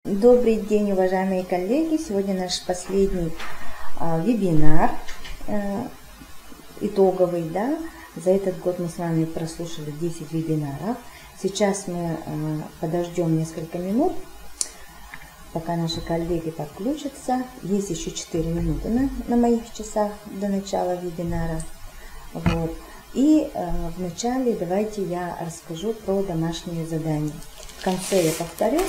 Добрый день, уважаемые коллеги! Сегодня наш последний вебинар итоговый. Да? За этот год мы с вами прослушали 10 вебинаров. Сейчас мы подождем несколько минут, пока наши коллеги подключатся. Есть еще 4 минуты на моих часах до начала вебинара. Вот. И вначале давайте я расскажу про домашние задания. В конце я повторю,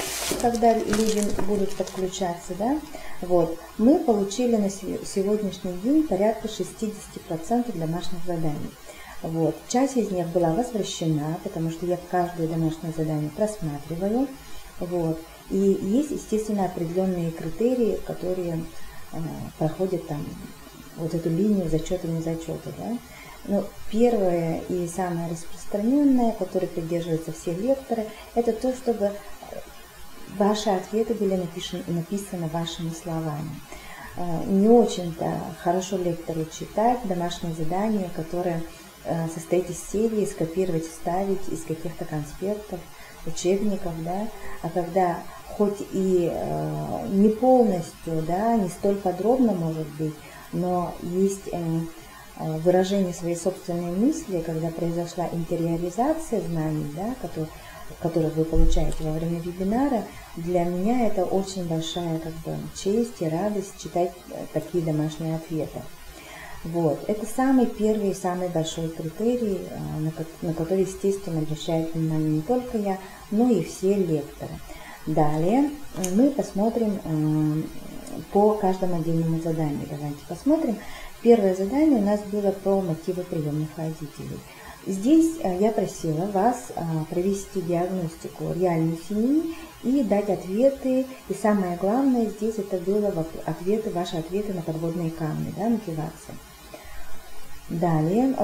когда люди будут подключаться. Да? Вот. Мы получили на сегодняшний день порядка 60% домашних заданий. Вот. Часть из них была возвращена, потому что я каждое домашнее задание просматриваю. Вот. И есть, естественно, определенные критерии, которые проходят там вот эту линию зачета, не зачета. Да? Но первое и самое распространенное, которое придерживаются все лекторы, это то, чтобы ваши ответы были написаны вашими словами. Не очень-то хорошо лектору читать домашние задания, которые состоят из серии, скопировать, вставить из каких-то конспектов, учебников, да, а когда хоть и не полностью, да, не столь подробно может быть, но есть выражение своей собственной мысли, когда произошла интериоризация знаний, да, которые вы получаете во время вебинара, для меня это очень большая честь и радость читать такие домашние ответы. Вот. Это самый первый и самый большой критерий, на который, естественно, обращает внимание не только я, но и все лекторы. Далее мы посмотрим по каждому отдельному заданию. Давайте посмотрим. Первое задание у нас было про мотивы приемных родителей. Здесь я просила вас провести диагностику реальной семьи и дать ответы. И самое главное здесь это было ваши ответы на подводные камни, да, мотивация. Далее,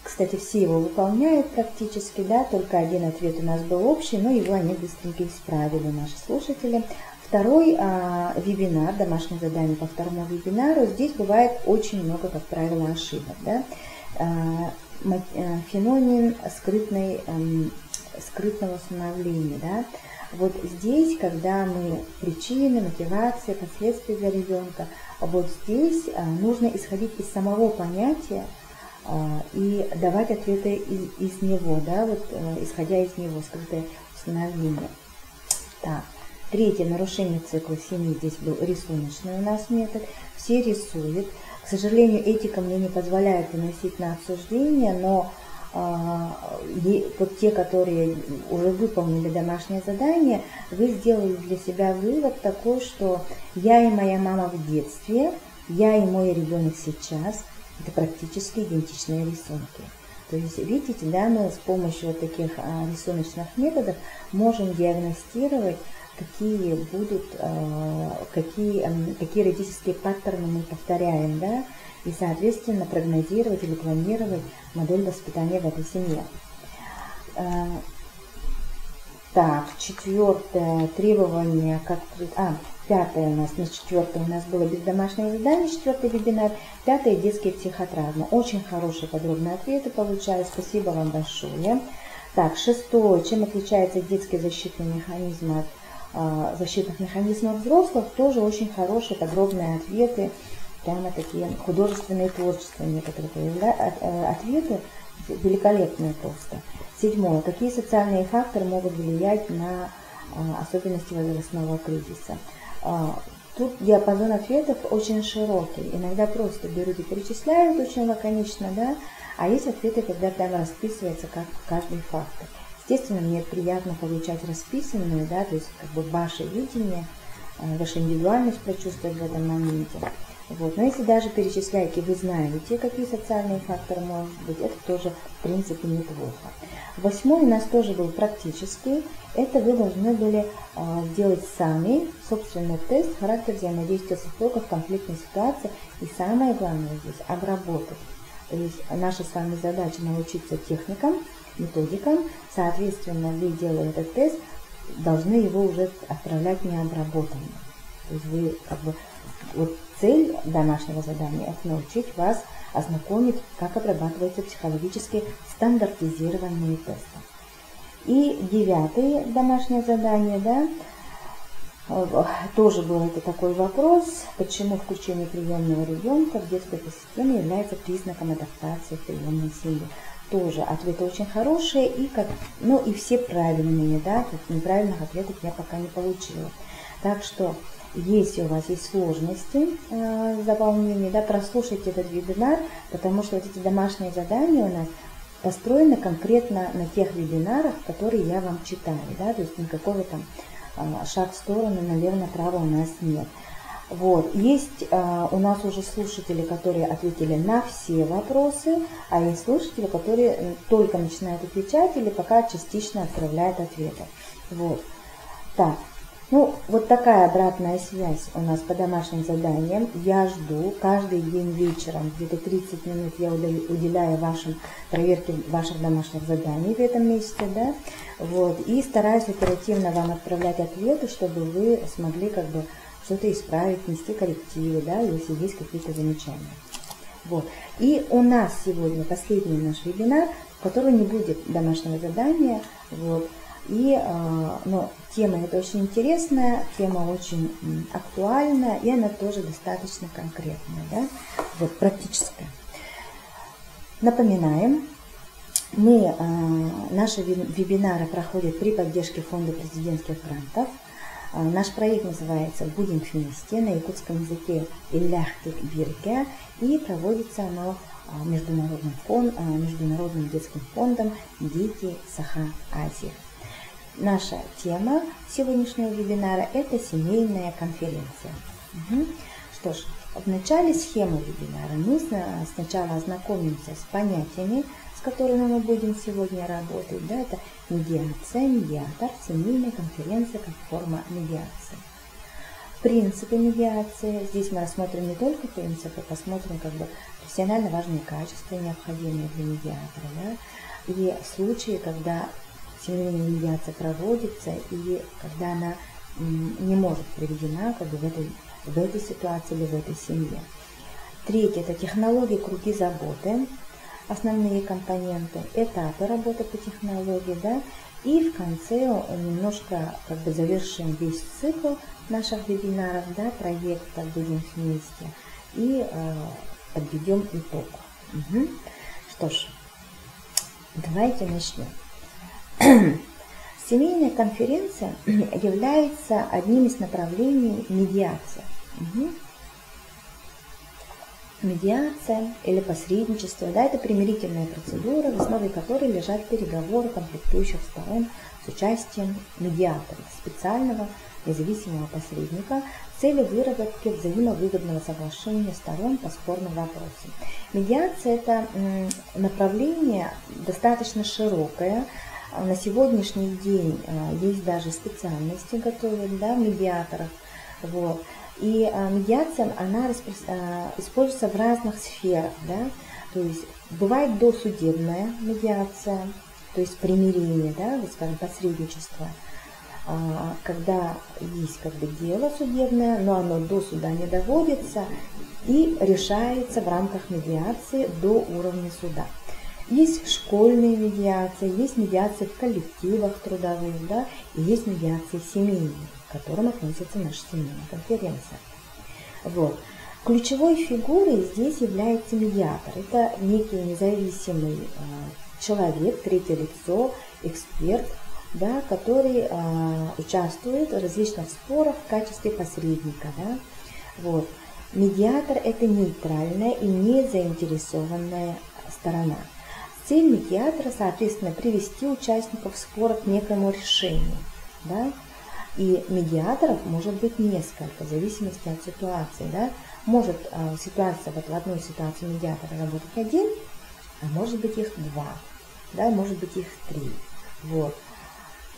кстати, все его выполняют практически, да, только один ответ у нас был общий, но его они быстренько исправили, наши слушатели. Второй вебинар, домашнее задание по второму вебинару, здесь бывает очень много, как правило, ошибок. Да? Феномен скрытного усыновления. Да? Вот здесь, когда мы причины, мотивации, последствия для ребенка, вот здесь нужно исходить из самого понятия и давать ответы из него, да? Вот, исходя из него, скрытое усыновление. Так. Третье, нарушение цикла семьи, здесь был рисуночный у нас метод. Все рисуют. К сожалению, этика мне не позволяет выносить на обсуждение, но вот те, которые уже выполнили домашнее задание, вы сделали для себя вывод такой, что я и моя мама в детстве, я и мой ребенок сейчас, это практически идентичные рисунки. То есть, видите, да, мы с помощью вот таких рисуночных методов можем диагностировать, какие родительские паттерны мы повторяем, да, и, соответственно, прогнозировать или планировать модель воспитания в этой семье. Так, четвертое требование, пятое у нас, не четвертое у нас было без домашнего задания, четвертый вебинар, пятое детские психотравмы. Очень хорошие подробные ответы получаю, спасибо вам большое. Так, шестое, чем отличается детский защитный механизм от защитных механизмов взрослых, тоже очень хорошие подробные ответы, прямо такие художественные, творческие некоторые ответы, великолепные просто. Седьмое, какие социальные факторы могут влиять на особенности возрастного кризиса. Тут диапазон ответов очень широкий, иногда просто берут и перечисляют очень лаконично, да, а есть ответы, когда прямо расписывается каждый фактор. Естественно, мне приятно получать расписанную, да, то есть ваше видение, вашу индивидуальность прочувствовать в этом моменте. Вот. Но если даже перечисляете, вы знаете, какие социальные факторы могут быть, это тоже в принципе неплохо. Восьмой у нас тоже был практический. Это вы должны были сделать сами собственный тест, характер взаимодействия супругов в конфликтной ситуации. И самое главное здесь обработать. То есть наша с вами задача научиться техникам, методикам, соответственно, вы, делая этот тест, должны его уже отправлять необработанным. То есть вы вот цель домашнего задания – это научить вас ознакомить, как обрабатываются психологически стандартизированные тесты. И девятое домашнее задание, да, Тоже был это такой вопрос, почему включение приемного ребенка в детскую систему является признаком адаптации в приемной семье. Тоже ответы очень хорошие, и и все правильные, да, неправильных ответов я пока не получила. Так что, если у вас есть сложности с заполнением, да, прослушайте этот вебинар, потому что вот эти домашние задания у нас построены конкретно на тех вебинарах, которые я вам читаю, да, то есть никакого там шаг в сторону, налево-направо у нас нет. Вот. Есть у нас уже слушатели, которые ответили на все вопросы, а есть слушатели, которые только начинают отвечать или пока частично отправляют ответы. Вот. Так. Вот такая обратная связь у нас по домашним заданиям. Я жду каждый день вечером, где-то 30 минут я уделяю проверке ваших домашних заданий в этом месяце, да, вот, и стараюсь оперативно вам отправлять ответы, чтобы вы смогли что-то исправить, внести коррективы, да, если есть какие-то замечания. Вот. И у нас сегодня последний наш вебинар, в котором не будет домашнего задания, вот. И тема эта очень интересная, тема очень актуальная, и она тоже достаточно конкретная, да? Вот, практическая. Напоминаем, наши вебинары проходят при поддержке фонда президентских грантов. Наш проект называется «Будем вместе», на якутском языке «Илляхтик Бирге», и проводится оно Международным детским фондом «Дети Саха-Азия». Наша тема сегодняшнего вебинара – это семейная конференция. Что ж, в начале схемы вебинара мы сначала ознакомимся с понятиями, с которыми мы будем сегодня работать. Да, это медиация, медиатор, семейная конференция как форма медиации. Принципы медиации. Здесь мы рассмотрим не только принципы, посмотрим профессионально важные качества, необходимые для медиатора, да, и случаи, когда семейная медиация проводится и когда она не может проведена в этой ситуации или в этой семье. Третье – это технологии, круги заботы, основные компоненты, этапы работы по технологии, да, и в конце немножко завершим весь цикл наших вебинаров, да, проекта «Будем вместе», и подведем итог. Что ж, давайте начнем. Семейная конференция является одним из направлений медиации. Медиация или посредничество, да, это примирительная процедура, в основе которой лежат переговоры конфликтующих сторон с участием медиатора, специального независимого посредника, с целью выработки взаимовыгодного соглашения сторон по спорным вопросам. Медиация – это направление достаточно широкое. На сегодняшний день есть даже специальности готовят, да, медиаторов. Вот. И медиация, она используется в разных сферах. Да? То есть бывает досудебная медиация, то есть примирение, да, скажем, посредничество, когда есть дело судебное, но оно до суда не доводится и решается в рамках медиации до уровня суда. Есть школьные медиации, есть медиации в коллективах трудовых, да, и есть медиации семейные, к которым относится наша семейная конференция. Вот. Ключевой фигурой здесь является медиатор. Это некий независимый человек, третье лицо, эксперт, да, который участвует в различных спорах в качестве посредника. Да. Вот. Медиатор – это нейтральная и не заинтересованная сторона. Цель медиатора, соответственно, привести участников спора к некому решению. Да? И медиаторов может быть несколько, в зависимости от ситуации. Да? Может ситуация, в одной ситуации медиатора работать один, а может быть их два, да? Может быть их три. Вот.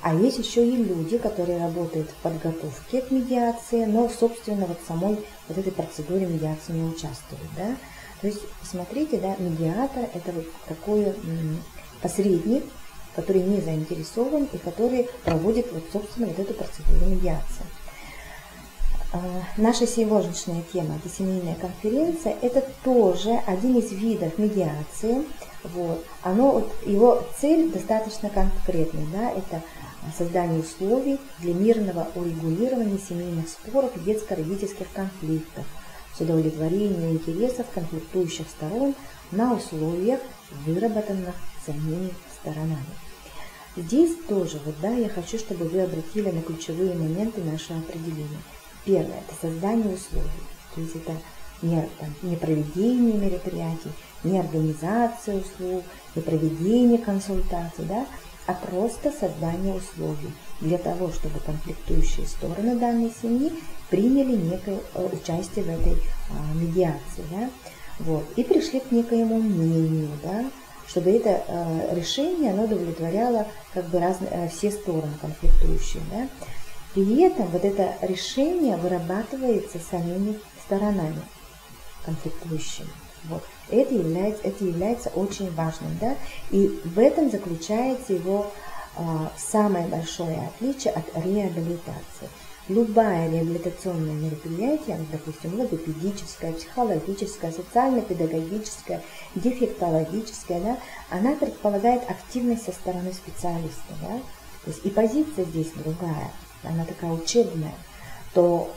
А есть еще и люди, которые работают в подготовке к медиации, но, собственно, самой этой процедуре медиации не участвуют. Да? То есть, смотрите, да, медиатор – это такой посредник, который не заинтересован и который проводит, собственно, эту процедуру медиации. Наша сегодняшняя тема – это семейная конференция. Это тоже один из видов медиации. Вот. Его цель достаточно конкретная. Да? Это создание условий для мирного урегулирования семейных споров и детско-родительских конфликтов с удовлетворением интересов конфликтующих сторон на условиях, выработанных самими сторонами. Здесь тоже, вот, да, я хочу, чтобы вы обратили на ключевые моменты нашего определения. Первое – это создание условий, то есть это не проведение мероприятий, не организация услуг, не проведение консультаций, да, а просто создание условий для того, чтобы конфликтующие стороны данной семьи приняли некое участие в этой медиации, да, вот, и пришли к некоему мнению, да, чтобы это решение оно удовлетворяло как бы все стороны конфликтующие. Да. При этом вот это решение вырабатывается самими сторонами конфликтующими. Вот. Это является очень важным. Да. И в этом заключается его самое большое отличие от реабилитации. Любое реабилитационное мероприятие, допустим, логопедическое, психологическое, социально-педагогическое, дефектологическое, да, она предполагает активность со стороны специалиста. Да? То есть и позиция здесь другая, она такая учебная, то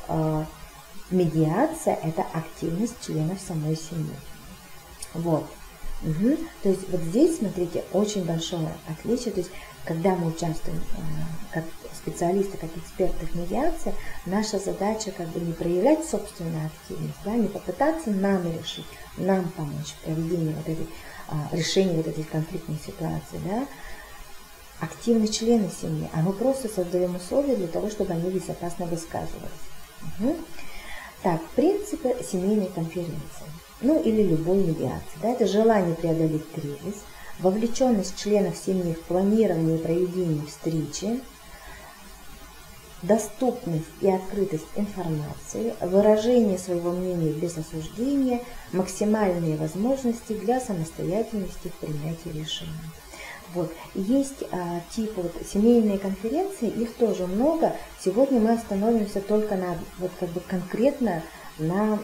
медиация – это активность членов самой семьи. Вот. Угу. То есть вот здесь, смотрите, очень большое отличие. То есть когда мы участвуем как специалисты, как эксперты в медиации, наша задача как бы не проявлять собственную активность, да, не попытаться нам решить, нам помочь в проведении вот этой, решении вот этой конфликтной ситуации, да, активны члены семьи, а мы просто создаем условия для того, чтобы они безопасно высказывались. Угу. Так, принципы семейной конференции, ну или любой медиации, да, это желание преодолеть кризис, вовлеченность членов семьи в планирование и проведение встречи, доступность и открытость информации, выражение своего мнения без осуждения, максимальные возможности для самостоятельности в принятии решений. Вот. Есть типы вот, семейные конференции, их тоже много. Сегодня мы остановимся только на вот, как бы конкретно на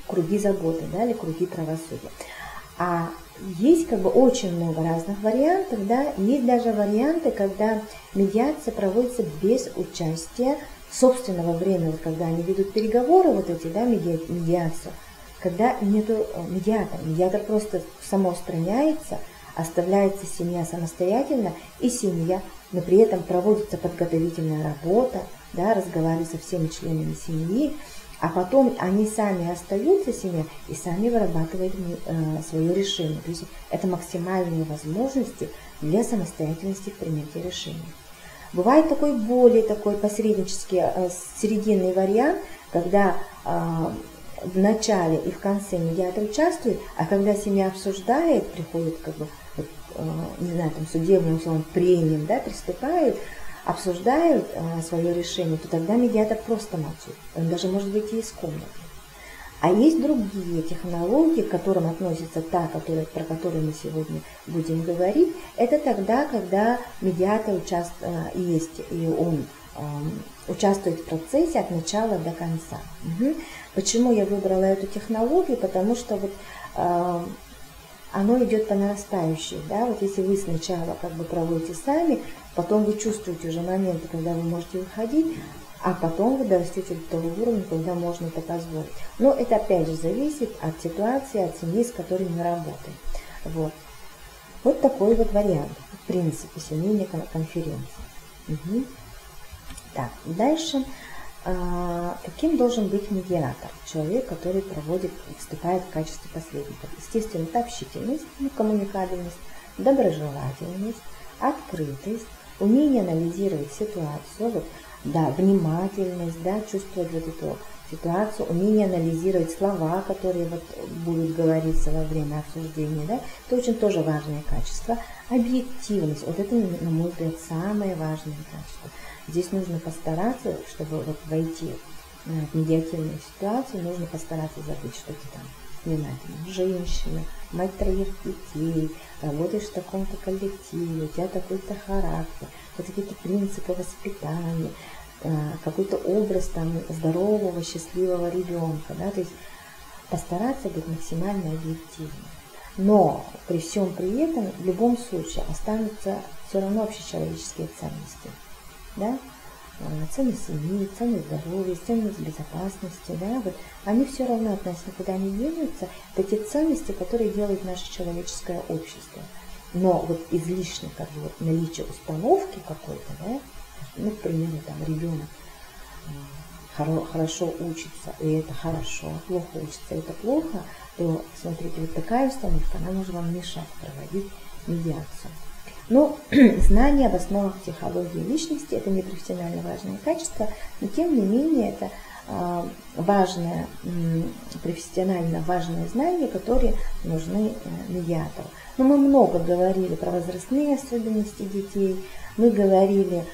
круги заботы, да, или круги правосудия. А есть как бы очень много разных вариантов, да, есть даже варианты, когда медиация проводится без участия собственного времени, вот когда они ведут переговоры, вот эти, да, медиацию, когда нету медиатора, медиатор просто самоустраняется, оставляется семья самостоятельно, и семья, но при этом проводится подготовительная работа, да, разговаривает со всеми членами семьи, а потом они сами остаются, семья, и сами вырабатывают свое решение. То есть это максимальные возможности для самостоятельности в принятии решений. Бывает более такой посреднический, серединный вариант, когда в начале и в конце медиатор участвует, а когда семья обсуждает, приходит как бы, не знаю, там судебным условием, прением, да, приступает, обсуждают свое решение, то тогда медиатор просто молчит. Он даже может выйти из комнаты. А есть другие технологии, к которым относится та, про которую мы сегодня будем говорить. Это тогда, когда медиатор есть, и он участвует в процессе от начала до конца. Угу. Почему я выбрала эту технологию? Потому что вот, оно идет по нарастающей. Да? Вот если вы сначала как бы проводите сами, потом вы чувствуете уже моменты, когда вы можете выходить, а потом вы дорастете до того уровня, когда можно это позволить. Но это опять же зависит от ситуации, от семьи, с которой мы работаем. Вот, вот такой вот вариант, в принципе, семейной конференции. Угу. Так, дальше. Каким должен быть медиатор? Человек, который выступает в качестве посредника. Естественно, это общительность, коммуникабельность, доброжелательность, открытость, умение анализировать ситуацию, вот, да, внимательность, да, чувствовать вот эту ситуацию, умение анализировать слова, которые вот будут говориться во время обсуждения, да, это очень тоже важное качество. Объективность, вот это, на мой взгляд, самое важное качество. Здесь нужно постараться, чтобы вот войти в медиативную ситуацию, нужно постараться забыть, что ты там, не знаю, женщина, мать 3 детей, работаешь в таком-то коллективе, у тебя такой-то характер, какие-то принципы воспитания, какой-то образ там здорового, счастливого ребенка, да, то есть постараться быть максимально объективным. Но при всем при этом в любом случае останутся все равно общечеловеческие ценности. да, ценность семьи, ценность здоровья, ценность безопасности, да, вот они все равно от нас никуда не денутся. Это те ценности, которые делают наше человеческое общество. Но вот излишне как бы вот наличие установки какой-то, да, ну, к примеру, там ребенок хорошо учится, и это хорошо, плохо учится, это плохо, то, смотрите, вот такая установка, она может вам мешать проводить медиацию. Но знание об основах психологии личности – это не профессионально важное качество, но тем не менее это важное, профессионально важное знание, которые нужны медиатору. Но мы много говорили про возрастные особенности детей, мы говорили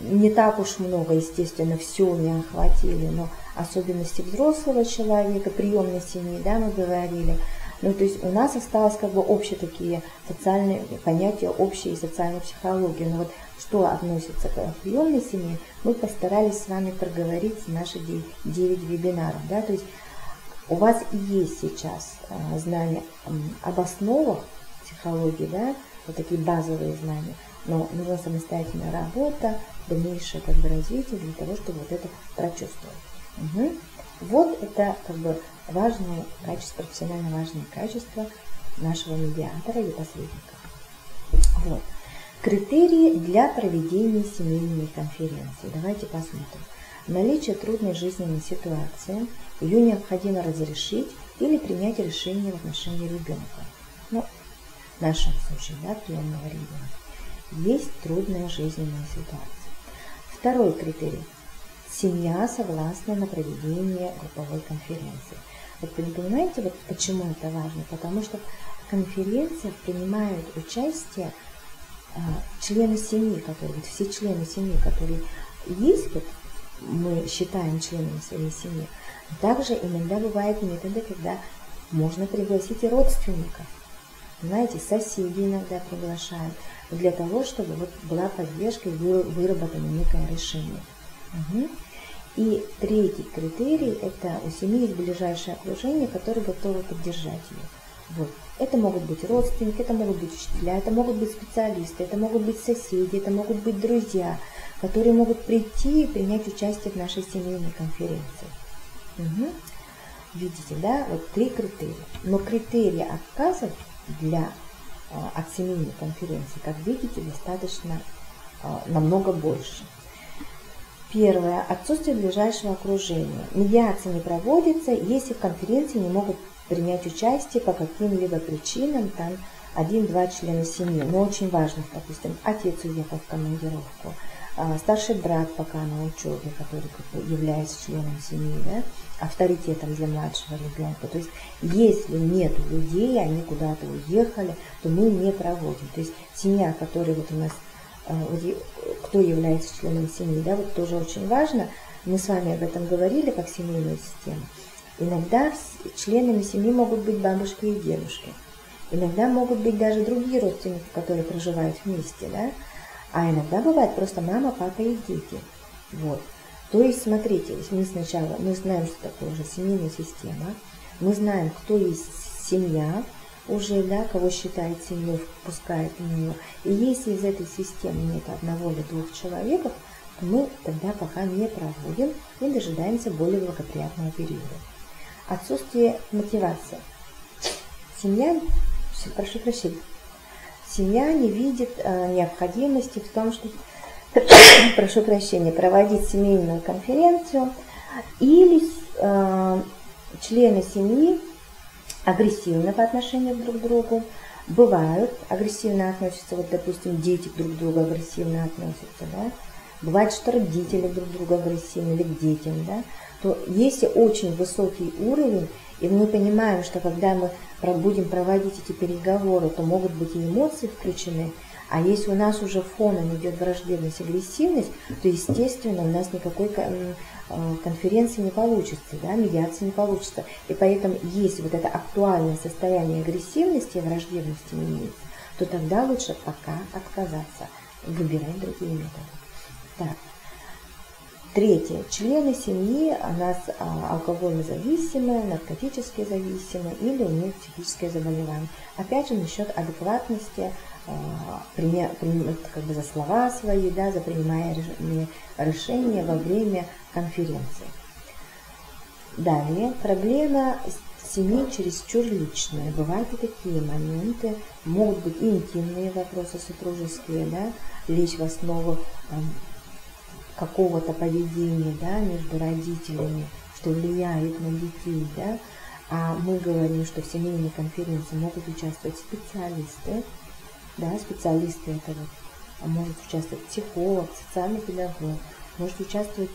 не так уж много, естественно, все не охватили, но особенности взрослого человека, приемной семьи, да, мы говорили. Ну, то есть у нас осталось как бы общие такие социальные понятия, общие социальной психологии. Но вот что относится к приемной семье, мы постарались с вами проговорить в наши 9 вебинаров. Да? То есть у вас есть сейчас знания об основах психологии, да, вот такие базовые знания, но нужна самостоятельная работа, дальнейшее как бы развитие для того, чтобы вот это прочувствовать. Угу. Вот это как бы важное качество, профессионально важное качество нашего медиатора и посредника. Вот. Критерии для проведения семейной конференции. Давайте посмотрим. Наличие трудной жизненной ситуации, ее необходимо разрешить или принять решение в отношении ребенка. Ну, в нашем случае, да, приемного ребенка. Есть трудная жизненная ситуация. Второй критерий. Семья согласна на проведение групповой конференции. Вот вы понимаете, вот почему это важно? Потому что в конференциях принимают участие члены семьи, которые, все члены семьи, которые есть, вот, мы считаем членами своей семьи. Также иногда бывают методы, когда можно пригласить и родственников. Знаете, соседи иногда приглашают для того, чтобы вот была поддержка и выработано некое решение. Угу. И третий критерий – это у семьи есть ближайшее окружение, которое готово поддержать ее. Вот. Это могут быть родственники, это могут быть учителя, это могут быть специалисты, это могут быть соседи, это могут быть друзья, которые могут прийти и принять участие в нашей семейной конференции. Угу. Видите, да, вот 3 критерия. Но критерии отказов от семейной конференции, как видите, достаточно намного больше. Первое. Отсутствие ближайшего окружения. Медиация не проводится, если в конференции не могут принять участие по каким-либо причинам, там 1-2 члена семьи. Но очень важно, допустим, отец уехал в командировку, старший брат пока на учебе, который является членом семьи, да, авторитетом для младшего ребенка. То есть, если нет людей, они куда-то уехали, то мы не проводим. То есть, семья, которая вот у нас, кто является членом семьи, да, вот тоже очень важно. Мы с вами об этом говорили, как семейную систему. Иногда членами семьи могут быть бабушки и дедушки. Иногда могут быть даже другие родственники, которые проживают вместе, да. А иногда бывает просто мама, папа и дети. Вот. То есть, смотрите, мы знаем, что такое уже семейная система, мы знаем, кто есть семья уже, да, кого считает семьей, впускает в нее. И если из этой системы нет 1 или 2 человек, то мы тогда пока не проводим и дожидаемся более благоприятного периода. Отсутствие мотивации. Семья не видит необходимости в том, что, проводить семейную конференцию, или члены семьи агрессивны по отношению друг к другу, бывают агрессивно относятся, вот, допустим, дети друг к другу агрессивно относятся, да, бывает, что родители друг к другу агрессивны или к детям, да, то если очень высокий уровень, и мы понимаем, что когда мы будем проводить эти переговоры, то могут быть и эмоции включены, а если у нас уже фоном идет враждебность, агрессивность, то, естественно, у нас никакой конференции не получится, да, медиации не получится. И поэтому, если вот это актуальное состояние агрессивности и враждебности имеется, то тогда лучше пока отказаться, выбирать другие методы. Так. Третье. Члены семьи у нас алкогольно зависимые, наркотически зависимые или у них психическое заболевание. Опять же, насчет адекватности как бы за слова свои, да, за принимаемые решения во время конференции. Далее, проблема семьи чересчур личная. Бывают и такие моменты, могут быть и интимные вопросы супружеские, да, лечь в основу какого-то поведения, да, между родителями, что влияет на детей, да. А мы говорим, что в семейной конференции могут участвовать специалисты, да, специалисты это вот, может участвовать психолог, социальный педагог, может участвовать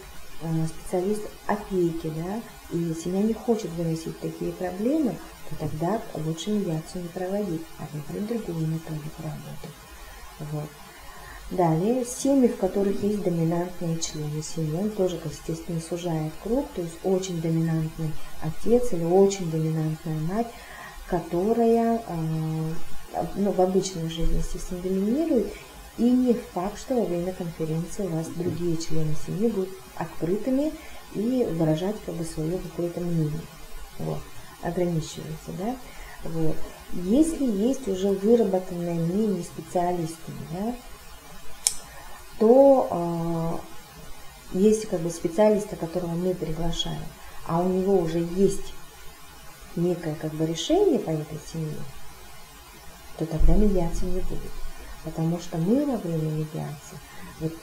специалист опеки, да, и семья не хочет выносить такие проблемы, то тогда лучше медиацию не проводить, а выбрать другую методику работы. Вот. Далее, семьи, в которых есть доминантные члены семьи, он тоже, естественно, сужает круг, то есть очень доминантный отец или очень доминантная мать, которая в обычной жизни, естественно, доминирует, и не факт, что во время конференции у вас другие члены семьи будут открытыми и выражать как бы свое какое-то мнение. Вот. Ограничивается, да? Вот. Если есть уже выработанное мнение специалистами, да, то если как бы специалиста, которого мы приглашаем, а у него уже есть некое как бы решение по этой семье, то тогда медиации не будет. Потому что мы во время медиации, вот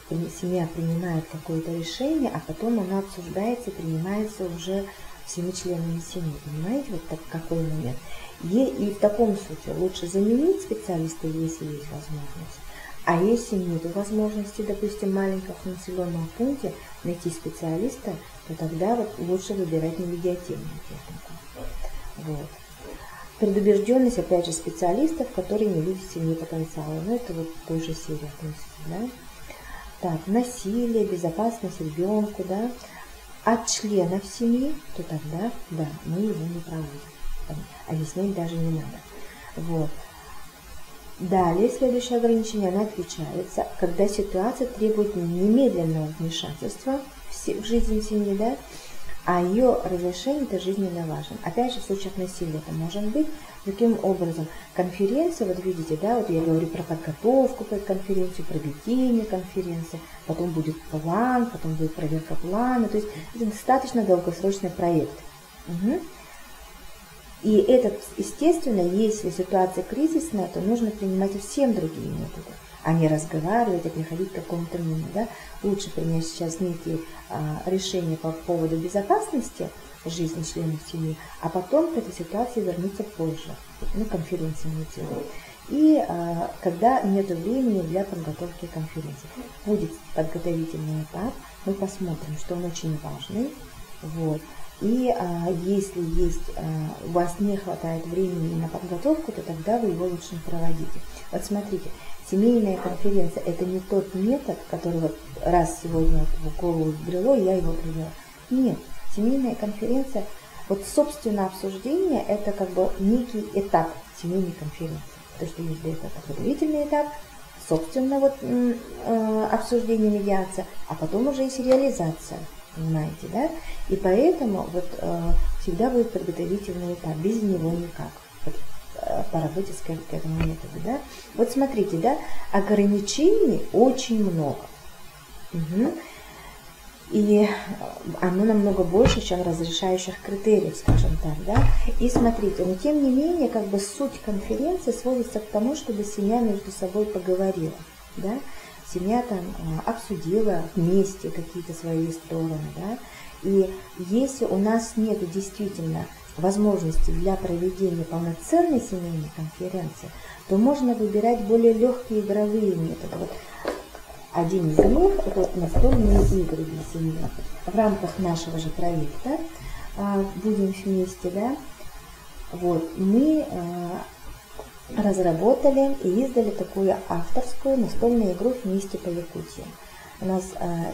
семья принимает какое-то решение, а потом оно обсуждается и принимается уже всеми членами семьи. Понимаете, вот так, какой момент. И в таком случае лучше заменить специалиста, если есть возможность. А если нет возможности, допустим, в маленьком населенном пункте найти специалиста, то тогда вот лучше выбирать немедиативную технику. Вот. Предубежденность, опять же, специалистов, которые не видят в семье потенциала. Но это вот в той же серии относится, да. Так, насилие, безопасность ребенку, да. От членов семьи, то тогда, да, мы его не проводим. Объяснять даже не надо. Вот. Далее, следующее ограничение, оно отличается, когда ситуация требует немедленного вмешательства в жизнь семьи, да, а ее разрешение это жизненно важно. Опять же, в случаях насилия это может быть. Таким образом, конференция, вот видите, да, вот я говорю про подготовку под конференцию, проведение конференции, потом будет план, потом будет проверка плана. То есть это достаточно долгосрочный проект. Угу. И этот, естественно, если ситуация кризисная, то нужно принимать и всем другие методы, а не разговаривать, а приходить к какому-то мнению. Да? Лучше принять сейчас некие решения по поводу безопасности жизни членов семьи, а потом к этой ситуации вернуться позже, конференции имеется в виду. И когда нет времени для подготовки конференции. Будет подготовительный этап, мы посмотрим, что он очень важный. Вот. И если у вас не хватает времени на подготовку, то тогда вы его лучше не проводите. Вот смотрите, семейная конференция – это не тот метод, который вот раз сегодня вот в голову взбрело, и я его привела. Нет, семейная конференция, вот собственно обсуждение – это как бы некий этап семейной конференции. То, что есть до этого подготовительный этап, собственно вот обсуждение, медиация, а потом уже есть реализация. Понимаете, да? И поэтому вот всегда будет подготовительный этап, без него никак. Вот, по работе к этому методу, да? Вот смотрите, да, ограничений очень много. Угу. И оно намного больше, чем разрешающих критериев, скажем так, да? И смотрите, но тем не менее, как бы суть конференции сводится к тому, чтобы семья между собой поговорила, да? Семья там обсудила вместе какие-то свои стороны, да, и если у нас нет действительно возможности для проведения полноценной семейной конференции, то можно выбирать более легкие игровые методы. Вот один из них – это вот настольные игры для семьи. В рамках нашего же проекта «Будем вместе», да, вот, мы разработали и издали такую авторскую настольную игру «Вместе по Якутии». У нас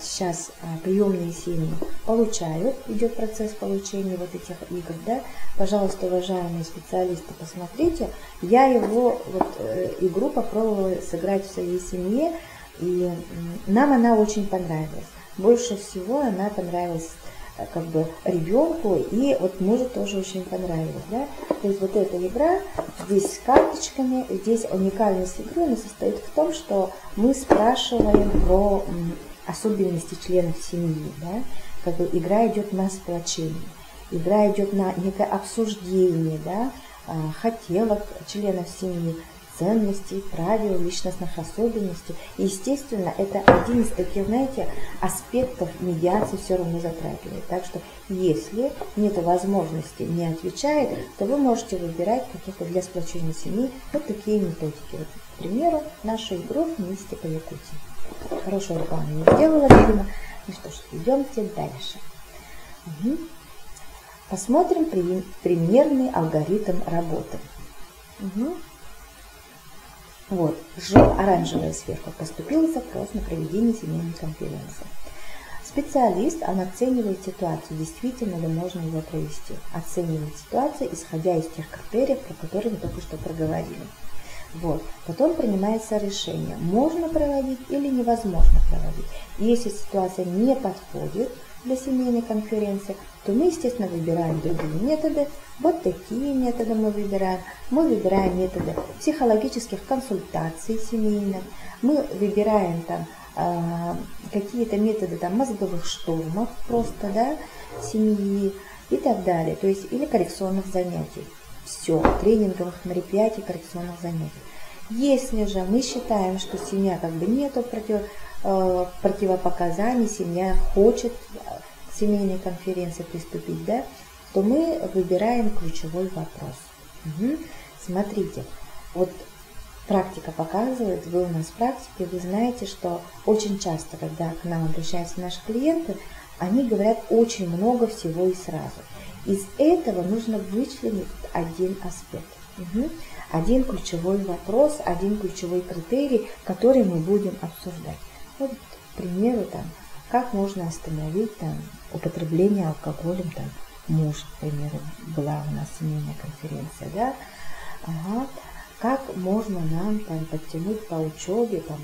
сейчас приемные семьи получают, идет процесс получения вот этих игр, да. Пожалуйста, уважаемые специалисты, посмотрите. Я игру попробовала сыграть в своей семье, и нам она очень понравилась. Больше всего она понравилась как бы ребенку, и вот мужу тоже очень понравилось, да. То есть вот эта игра здесь с карточками, здесь уникальность игры, она состоит в том, что мы спрашиваем про особенности членов семьи, да. Как бы игра идет на сплочение, игра идет на некое обсуждение, да, хотелок членов семьи, ценностей, правил, личностных особенностей. И, естественно, это один из таких, знаете, аспектов медиации все равно затрагивает. Так что, если нет возможности не отвечает, то вы можете выбирать какие-то для сплочения семьи вот такие методики. Вот, к примеру, нашу игру «Вместе по Якутии». Хорошую рекламу не сделала, видимо. Ну что ж, идемте дальше. Посмотрим примерный алгоритм работы. Вот, оранжевая сверху. Поступил запрос на проведение семейной конференции. Специалист, он оценивает ситуацию, действительно ли можно ее провести. Оценивает ситуацию, исходя из тех критериев, про которые мы только что проговорили. Вот. Потом принимается решение, можно проводить или невозможно проводить. И если ситуация не подходит для семейной конференции, то мы, естественно, выбираем другие методы. Вот такие методы мы выбираем. Мы выбираем методы психологических консультаций семейных. Мы выбираем там какие-то методы там, мозговых штурмов просто, да, семьи и так далее. То есть или коррекционных занятий. Все, тренинговых мероприятий, коррекционных занятий. Если же мы считаем, что семья как бы нету противопоказаний, семья хочет к семейной конференции приступить, да, то мы выбираем ключевой вопрос. Смотрите, вот практика показывает, вы у нас в практике, вы знаете, что очень часто, когда к нам обращаются наши клиенты, они говорят очень много всего и сразу. Из этого нужно вычленить один аспект. Один ключевой вопрос, один ключевой критерий, который мы будем обсуждать. Вот, к примеру, там, как можно остановить там, употребление алкоголем там, муж, к примеру, была у нас семейная конференция, да? Как можно нам там, подтянуть по учебе там,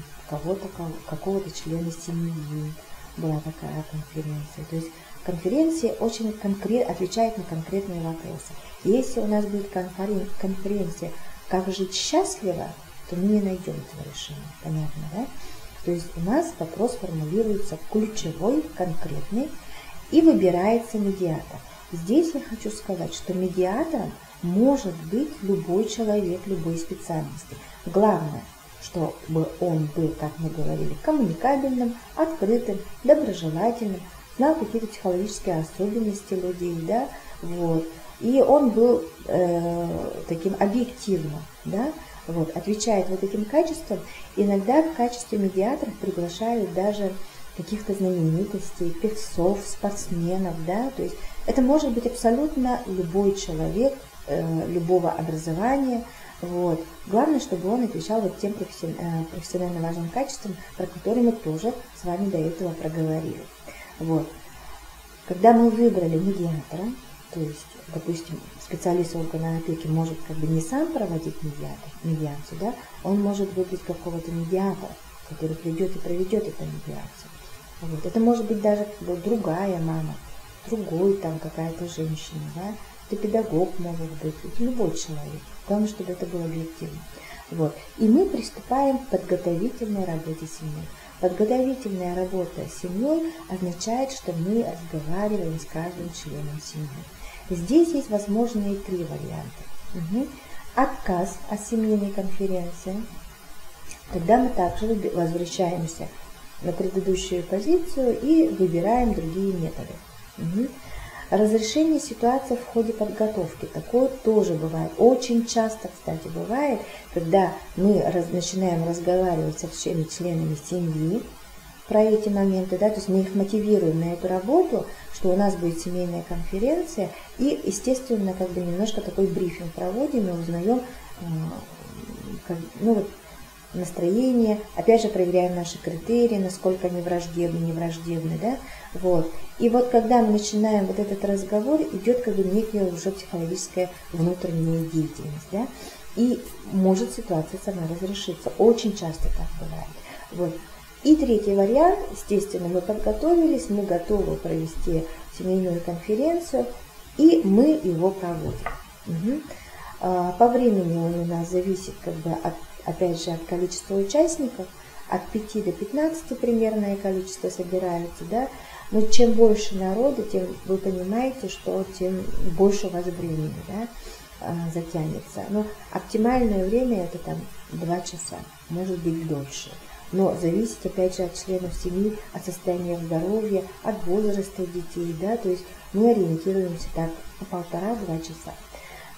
какого-то члена семьи, была такая конференция. То есть конференции очень конкретно отвечают на конкретные вопросы. Если у нас будет конференция «Как жить счастливо», то мы не найдем этого решения. Понятно, да? То есть у нас вопрос формулируется ключевой, конкретный, и выбирается медиатор. Здесь я хочу сказать, что медиатором может быть любой человек, любой специальности. Главное, чтобы он был, как мы говорили, коммуникабельным, открытым, доброжелательным, знал какие-то психологические особенности людей, да, вот. И он был таким объективным, да, вот, отвечает вот этим качествам. Иногда в качестве медиаторов приглашают даже каких-то знаменитостей, певцов, спортсменов, да, то есть это может быть абсолютно любой человек, любого образования, вот. Главное, чтобы он отвечал вот тем профессионально важным качествам, про которые мы тоже с вами до этого проговорили. Вот. Когда мы выбрали медиатора, то есть, допустим, специалист органа опеки может как бы не сам проводить медиацию, да, он может выбрать какого-то медиатора, который придет и проведет эту медиацию. Вот. Это может быть даже другая мама, другой там какая-то женщина, да, это педагог может быть, это любой человек. Главное, чтобы это было объективно. Вот. И мы приступаем к подготовительной работе семьи. Подготовительная работа с семьей означает, что мы разговариваем с каждым членом семьи. Здесь есть возможные 3 варианта. Отказ от семейной конференции. Тогда мы также возвращаемся на предыдущую позицию и выбираем другие методы. Разрешение ситуации в ходе подготовки. Такое тоже бывает. Очень часто, кстати, бывает, когда мы начинаем разговаривать со всеми членами семьи про эти моменты, да, то есть мы их мотивируем на эту работу, что у нас будет семейная конференция, и, естественно, как бы немножко такой брифинг проводим и узнаем, настроение, опять же проверяем наши критерии, насколько они враждебны, не враждебны, да, вот. И вот когда мы начинаем вот этот разговор, идет как бы некая уже психологическая внутренняя деятельность, да, и может ситуация сама разрешиться. Очень часто так бывает. Вот. И третий вариант, естественно, мы подготовились, мы готовы провести семейную конференцию, и мы его проводим. По времени он у нас зависит, как бы, опять же, от количества участников, от 5 до 15 примерное количество собирается, да. Но чем больше народу, тем вы понимаете, что тем больше у вас времени, да, затянется. Но оптимальное время это там 2 часа, может быть дольше. Но зависит опять же от членов семьи, от состояния здоровья, от возраста детей, да, то есть мы ориентируемся так на 1,5-2 часа.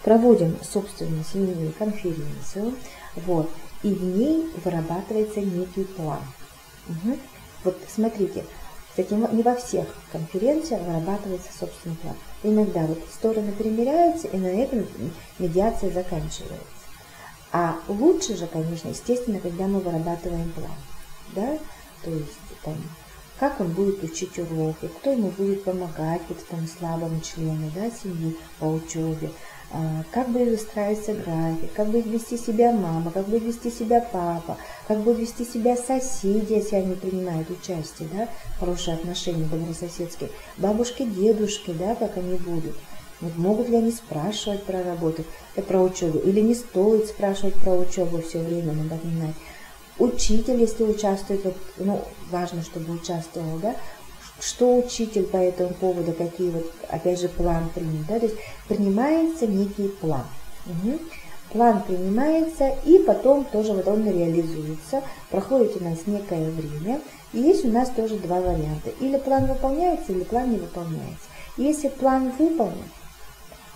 Проводим, собственно, семейную конференцию, вот, и в ней вырабатывается некий план. Вот смотрите, кстати, не во всех конференциях вырабатывается собственный план. Иногда вот стороны примиряются, и на этом медиация заканчивается. А лучше же, конечно, естественно, когда мы вырабатываем план, да, то есть там, как он будет учить уроки, кто ему будет помогать, вот этому слабому члену, да, семьи по учебе, как будет выстраиваться график, как будет вести себя мама, как будет вести себя папа, как будут вести себя соседи, если они принимают участие, да, хорошие отношения добрососедские, бабушки, дедушки, да, как они будут. Вот могут ли они спрашивать про работу, про учебу, или не стоит спрашивать про учебу все время, надо понимать. Учитель, если участвует, вот, ну, важно, чтобы участвовал, да, что учитель по этому поводу, какие вот, опять же, план принят, да, то есть принимается некий план. План принимается, и потом тоже вот он реализуется, проходит у нас некое время, и есть у нас тоже 2 варианта. Или план выполняется, или план не выполняется. И если план выполнен,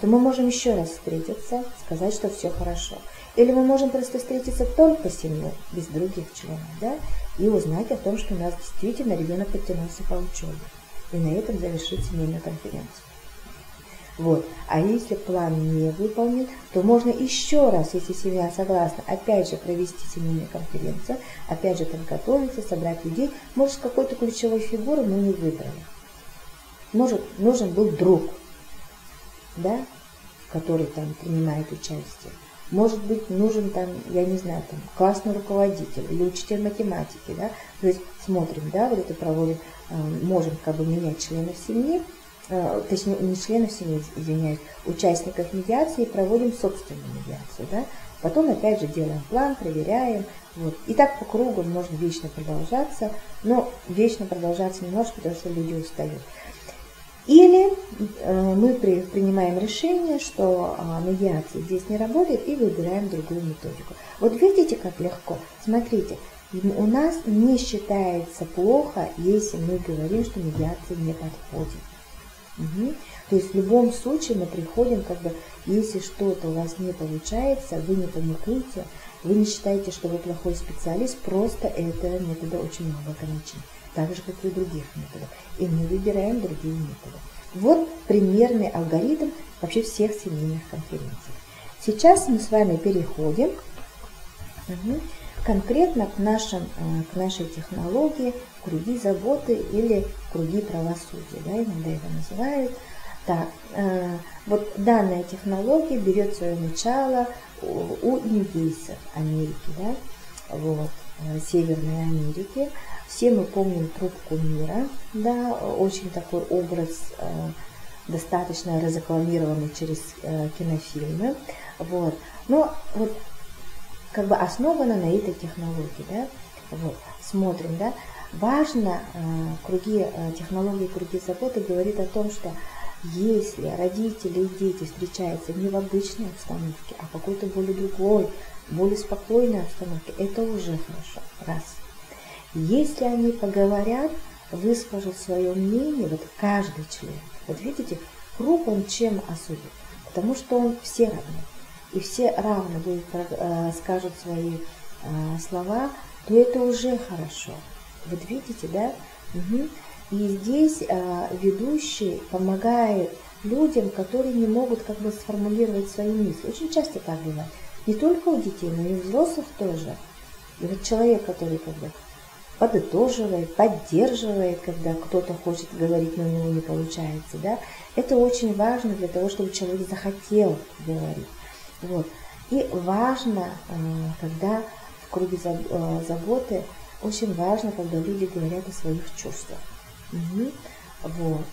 то мы можем еще раз встретиться, сказать, что все хорошо. Или мы можем просто встретиться только с семьей, без других членов, да, и узнать о том, что у нас действительно ребенок подтянулся по учебе. И на этом завершить семейную конференцию. Вот. А если план не выполнен, то можно еще раз, если семья согласна, опять же провести семейную конференцию, опять же подготовиться, собрать людей. Может, с какой-то ключевой фигуры мы не выбрали. Может, нужен был друг, да, который там принимает участие. Может быть, нужен там, я не знаю, там, классный руководитель или учитель математики, да. То есть смотрим, да, вот это проводим, можем как бы менять членов семьи, точнее, не членов семьи, извиняюсь, участников медиации, и проводим собственную медиацию, да. Потом опять же делаем план, проверяем, вот. И так по кругу можно вечно продолжаться, но вечно продолжаться не может, потому что люди устают. Или мы принимаем решение, что медиация здесь не работает, и выбираем другую методику. Вот видите, как легко? Смотрите, у нас не считается плохо, если мы говорим, что медиация не подходит. То есть в любом случае мы приходим, как бы, если что-то у вас не получается, вы не паникуйте, вы не считаете, что вы плохой специалист, просто этого метода очень много ограничений. Так же, как и у других методов. И мы выбираем другие методы. Вот примерный алгоритм вообще всех семейных конференций. Сейчас мы с вами переходим конкретно к нашей технологии круги заботы или круги правосудия. Да, иногда это называют. Так, вот данная технология берет свое начало у индейцев Америки, да, вот, Северной Америки. Все мы помним трубку мира, да, очень такой образ, достаточно разрекламированный через кинофильмы. Вот. Но вот как бы основана на этой технологии, да. Вот. Смотрим, да. Важно, технологии круги заботы говорит о том, что если родители и дети встречаются не в обычной обстановке, а в какой-то более другой, более спокойной обстановке, это уже хорошо. Раз. Если они поговорят, выскажут свое мнение, вот каждый член, вот видите, круг он чем особен? Потому что он все равны. И все равно будут, скажут свои слова, то это уже хорошо. Вот видите, да? И здесь ведущий помогает людям, которые не могут как бы сформулировать свои мысли. Очень часто так бывает. Не только у детей, но и у взрослых тоже. И вот человек, который как бы подытоживает, поддерживает, когда кто-то хочет говорить, но у него не получается, да, это очень важно для того, чтобы человек захотел говорить. Вот. И важно, когда в круге заботы очень важно, когда люди говорят о своих чувствах. Вот.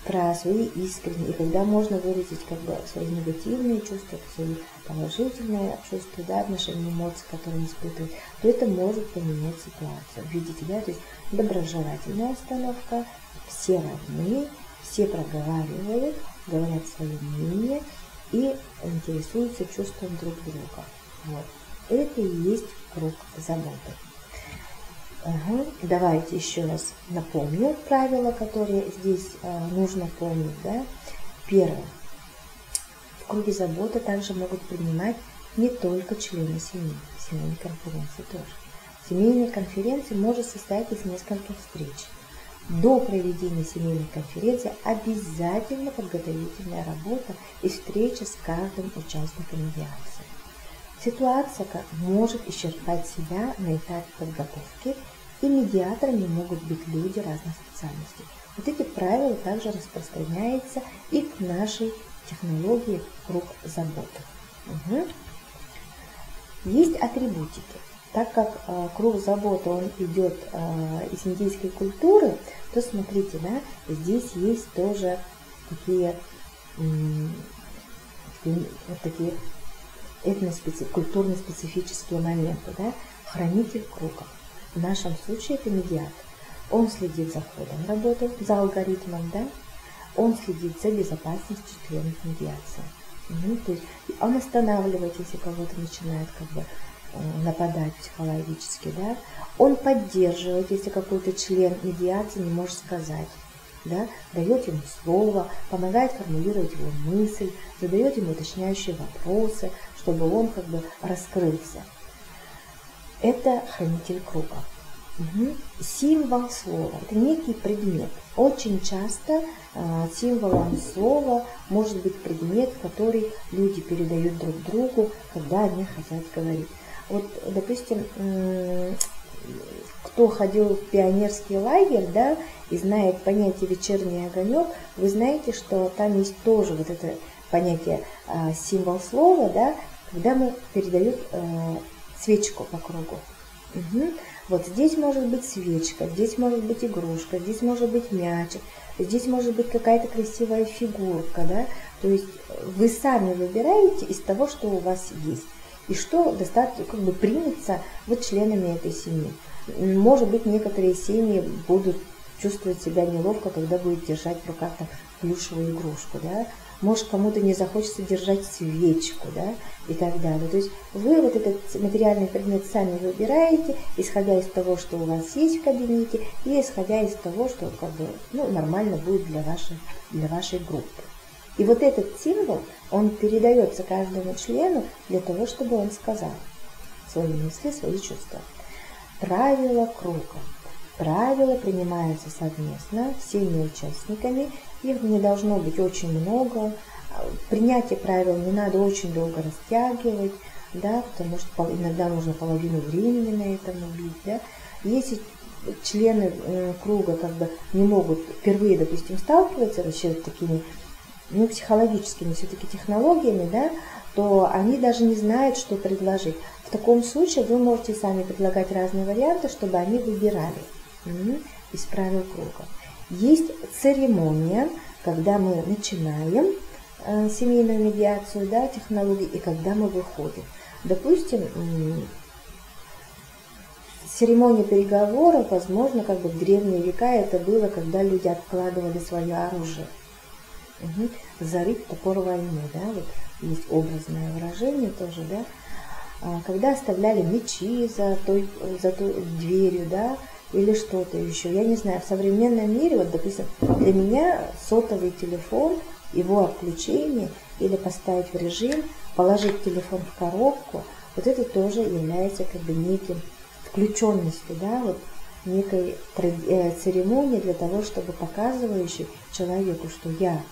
Про свои искренние, и когда можно выразить как бы свои негативные чувства, свои положительные чувства, да, отношения, эмоции, которые испытывают, то это может поменять ситуацию. Видите, да, то есть доброжелательная остановка, все равны, все проговаривают, говорят свое мнение и интересуются чувством друг друга. Вот. Это и есть круг заботы. Давайте еще раз напомню правила, которые здесь нужно помнить. Да? Первое. В круге заботы также могут принимать не только члены семьи, семейной конференции тоже. Семейная конференция может состоять из нескольких встреч. До проведения семейной конференции обязательно подготовительная работа и встреча с каждым участником медиации. Ситуация может исчерпать себя на этапе подготовки, и медиаторами могут быть люди разных специальностей. Вот эти правила также распространяются и к нашей технологии круг заботы. Есть атрибутики. Так как круг заботы он идет из индийской культуры, то смотрите, да, здесь есть тоже такие культурно-специфические моменты, да? Хранитель круга. В нашем случае это медиатор. Он следит за ходом работы, за алгоритмом, да? Он следит за безопасностью членов медиации. То есть он останавливает, если кого-то начинает как бы нападать психологически, да? Он поддерживает, если какой-то член медиации не может сказать. Да, дает ему слово, помогает формулировать его мысль, задает ему уточняющие вопросы, чтобы он как бы раскрылся. Это хранитель круга. Символ слова – это некий предмет. Очень часто символом слова может быть предмет, который люди передают друг другу, когда они хотят говорить. Вот, допустим, кто ходил в пионерский лагерь, да, и знает понятие вечерний огонек, вы знаете, что там есть тоже вот это понятие символ слова, да, когда мы передают свечку по кругу. Вот здесь может быть свечка, здесь может быть игрушка, здесь может быть мячик, здесь может быть какая-то красивая фигурка, да, то есть вы сами выбираете из того, что у вас есть, и что достаточно как бы примется вот членами этой семьи. Может быть, некоторые семьи будут чувствовать себя неловко, когда будет держать в руках там плюшевую игрушку, да. Может, кому-то не захочется держать свечку, да, и так далее. То есть вы вот этот материальный предмет сами выбираете, исходя из того, что у вас есть в кабинете, и исходя из того, что как бы, нормально будет для вашей группы. И вот этот символ, он передается каждому члену для того, чтобы он сказал свои мысли, свои чувства. Правила круга. Правила принимаются совместно всеми участниками, их не должно быть очень много. Принятие правил не надо очень долго растягивать, да, потому что иногда нужно половину времени на этом убить. Да. Если члены круга как бы не могут впервые, допустим, сталкиваться вообще с такими психологическими все-таки технологиями, да, то они даже не знают, что предложить. В таком случае вы можете сами предлагать разные варианты, чтобы они выбирали из правил круга. Есть церемония, когда мы начинаем семейную медиацию, да, технологии, и когда мы выходим. Допустим, церемония переговоров, возможно, как бы в древние века это было, когда люди откладывали свое оружие. Зарыть топор войны, да, вот есть образное выражение тоже, да, когда оставляли мечи за той дверью, да, или что-то еще. Я не знаю, в современном мире, вот, допустим, для меня сотовый телефон, его отключение или поставить в режим, положить телефон в коробку, вот это тоже является как бы неким включенностью, да, вот некой церемонии для того, чтобы показывающий человеку, что я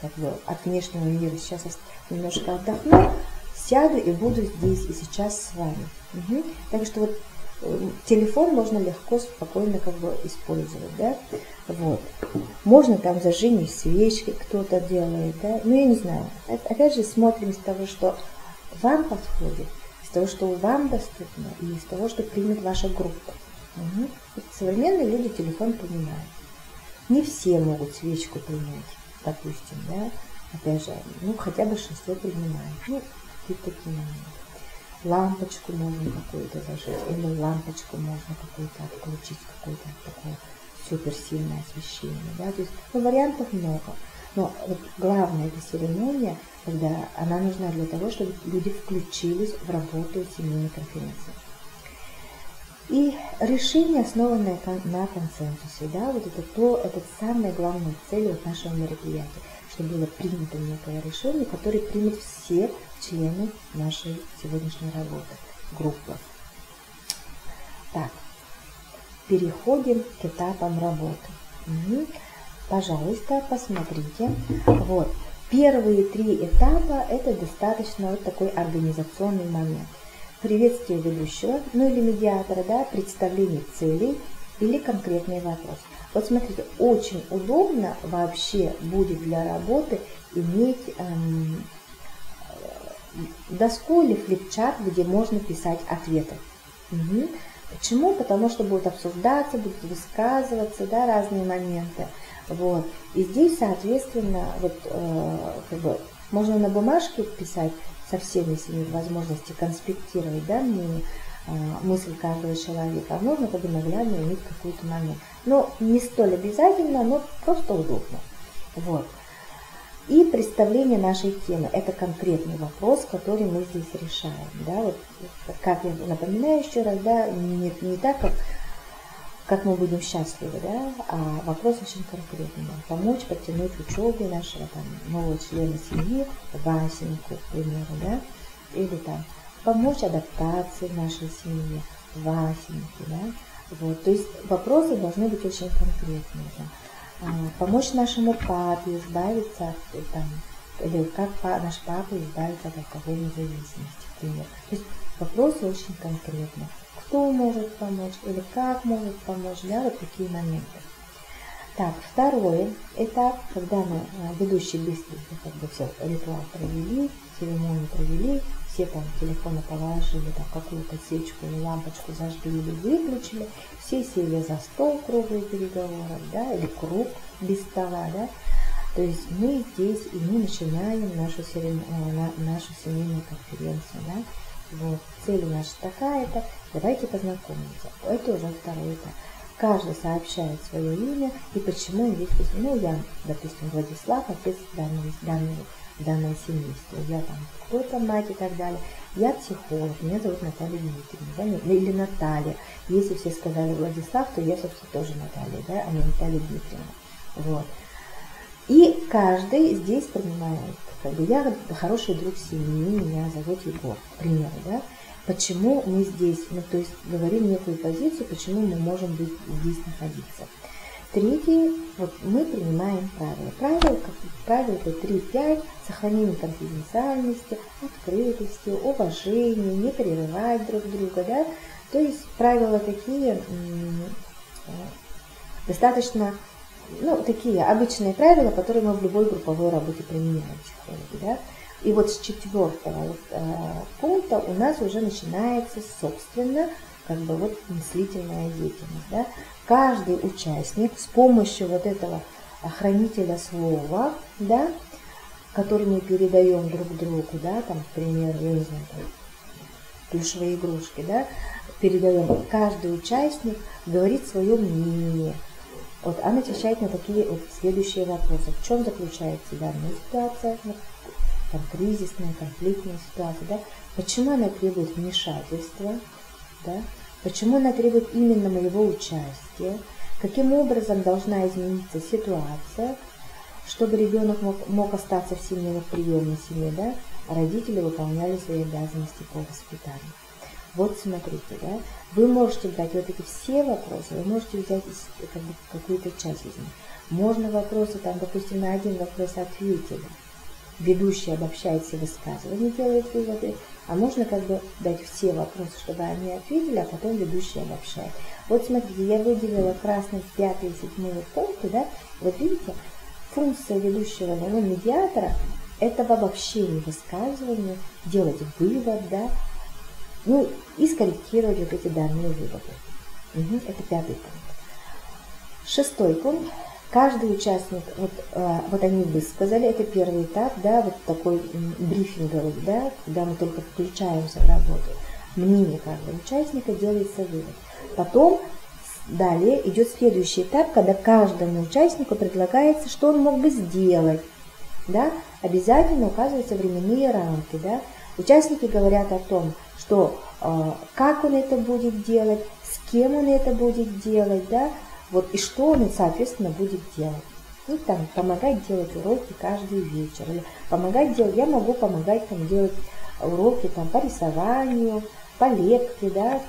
как бы от внешнего мира сейчас немножко отдохну, сяду и буду здесь и сейчас с вами. Так что вот телефон можно легко, спокойно как бы использовать, да, вот. Можно там зажечь свечки, кто-то делает, да, я не знаю. Опять же, смотрим с того, что вам подходит, с из того, что вам доступно, и из того, что примет ваша группа. Современные люди телефон понимают. Не все могут свечку принять, допустим, да, опять же, хотя большинство принимает, какие-то такие моменты. Лампочку можно какую-то зажечь, или лампочку можно какую-то отключить, какое-то такое суперсильное освещение, да, то есть, вариантов много. Но вот главное, эта церемония, когда она нужна для того, чтобы люди включились в работу семейной конференции. И решение, основанное на консенсусе, да, вот это самая главная цель вот нашего мероприятия, чтобы было принято некое решение, которое примут все члены нашей сегодняшней работы, группы. Так, переходим к этапам работы. Пожалуйста, посмотрите. Вот, первые 3 этапа – это достаточно вот такой организационный момент. Приветствие ведущего, или медиатора, да, представление целей или конкретный вопрос. Вот смотрите, очень удобно вообще будет для работы иметь доску или флипчарт, где можно писать ответы. Почему? Потому что будут обсуждаться, будут высказываться, да, разные моменты. Вот. И здесь, соответственно, можно на бумажке писать со всеми возможностями конспектировать, да, мысль каждого человека, а можно наглядно иметь какой-то момент. Но не столь обязательно, но просто удобно. Вот. И представление нашей темы. Это конкретный вопрос, который мы здесь решаем. Да? Вот, как я напоминаю еще раз, да, не так, как мы будем счастливы, да, а вопрос очень конкретный. Да? Помочь подтянуть учебе нашего нового члена семьи, Васеньку, к примеру, да? Или помочь адаптации в нашей семье, Васеньке. Да? Вот. То есть вопросы должны быть очень конкретные. Да? Помочь нашему папе избавиться или как наш папа избавится от алкогольной зависимости, например. То есть вопросы очень конкретные. Кто может помочь или как может помочь, да, вот такие моменты. Так, второй этап, когда мы ведущие быстренько все ритуал провели, церемонию провели, все телефоны положили, какую-то свечку или лампочку зажгли или выключили, все сели за стол круглый переговоров, да, или круг без стола, да. То есть мы здесь и мы начинаем нашу семейную конференцию, да. Вот, цель наша такая-то, давайте познакомимся. Это уже второй этап. Каждый сообщает свое имя и почему он здесь. Я, допустим, Владислав, отец данной семейства. Я кто-то мать и так далее. Я психолог, меня зовут Наталья Дмитриевна, да? Или Наталья. Если все сказали Владислав, то я, собственно, тоже Наталья, да, а не Наталья Дмитриевна. Вот. И каждый здесь принимает, я хороший друг семьи, меня зовут Егор, к примеру, да. Почему мы здесь, то есть говорим некую позицию, почему мы можем быть здесь находиться. Третий, мы принимаем правила. Правила это 3-5, сохранение конфиденциальности, открытости, уважения, не прерывать друг друга, да. То есть правила такие, достаточно, такие обычные правила, которые мы в любой групповой работе применяем, психологи, да. И вот с 4-го пункта у нас уже начинается, собственно, мыслительная деятельность. Да? Каждый участник с помощью этого хранителя слова, да, который мы передаем друг другу, да, к примеру, я не знаю, плюшевые игрушки, да, передаем, каждый участник говорит свое мнение. Он отвечает на такие следующие вопросы. В чем заключается данная ситуация? Кризисная, конфликтная ситуация, да? Почему она требует вмешательства, да? Почему она требует именно моего участия, каким образом должна измениться ситуация, чтобы ребенок мог остаться в семье, в приемной семье, да? А родители выполняли свои обязанности по воспитанию. Вот смотрите, да? Вы можете брать эти все вопросы, вы можете взять какую-то часть из них. Можно вопросы, допустим, на один вопрос ответили. Ведущий обобщает все высказывания, делает выводы, а можно дать все вопросы, чтобы они ответили, а потом ведущий обобщает. Вот смотрите, я выделила красный 5 и 7 пункты, да, вот видите, функция ведущего, медиатора, это в обобщении высказывания, делать вывод, да, Ну и скорректировать вот эти данные выводы. Это 5-й пункт. 6-й пункт. Каждый участник, вот они высказали, это первый этап, да, вот такой брифинговый, да, когда мы только включаемся в работу. Мнение каждого участника, делается вывод. Потом далее идет следующий этап, когда каждому участнику предлагается, что он мог бы сделать. Да? Обязательно указываются временные рамки. Да? Участники говорят о том, что как он это будет делать, с кем он это будет делать, да? Вот, и что он, соответственно, будет делать. И там помогать делать уроки каждый вечер. Или помогать делать, я могу помогать там, делать уроки там, по рисованию, по лепке, да,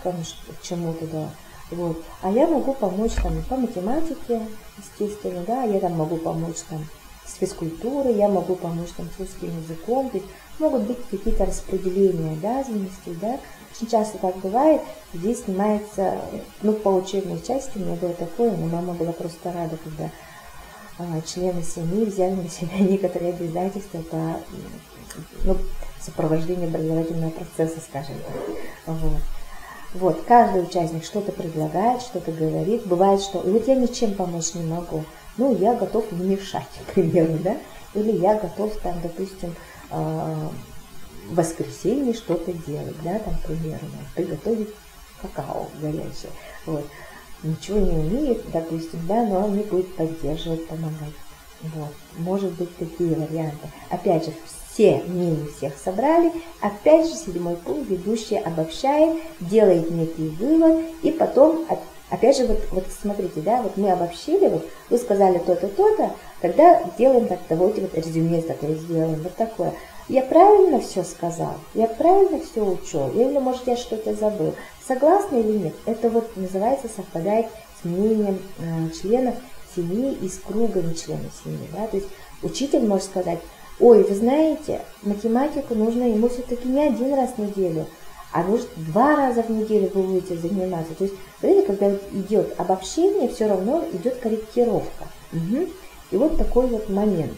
чему-то, да. Вот. А я могу помочь там, по математике, естественно, да, я там могу помочь там, с физкультурой, я могу помочь там, с русским языком. То есть могут быть какие-то распределения обязанностей, да. Очень часто так бывает, здесь снимается, ну, по учебной части у меня было такое, но мама была просто рада, когда члены семьи взяли на себя некоторые обязательства по сопровождению образовательного процесса, скажем так. Вот, каждый участник что-то предлагает, что-то говорит. Бывает, что вот я ничем помочь не могу, ну, я готов не мешать, к примеру, да, или я готов там, допустим, в воскресенье что-то делать, да, там, примерно, приготовить какао горячее, вот. Ничего не умеет, допустим, да, но он мне будет поддерживать, помогать. Вот. Может быть, такие варианты. Опять же, все мнения всех собрали. Опять же, 7-й пункт, ведущий обобщает, делает некий вывод, и потом, опять же, вот смотрите, да, вот мы обобщили, вот вы сказали то-то, то-то, тогда делаем так, давайте вот резюме такое сделаем, вот такое. Я правильно все сказал? Я правильно все учел? Или, может, я что-то забыл? Согласны или нет? Это вот называется совпадает с мнением членов семьи и с кругами членов семьи. Да? То есть учитель может сказать, ой, вы знаете, математику нужно ему все-таки не 1 раз в неделю, а может 2 раза в неделю вы будете заниматься. То есть, смотрите, когда идет обобщение, все равно идет корректировка. И вот такой вот момент.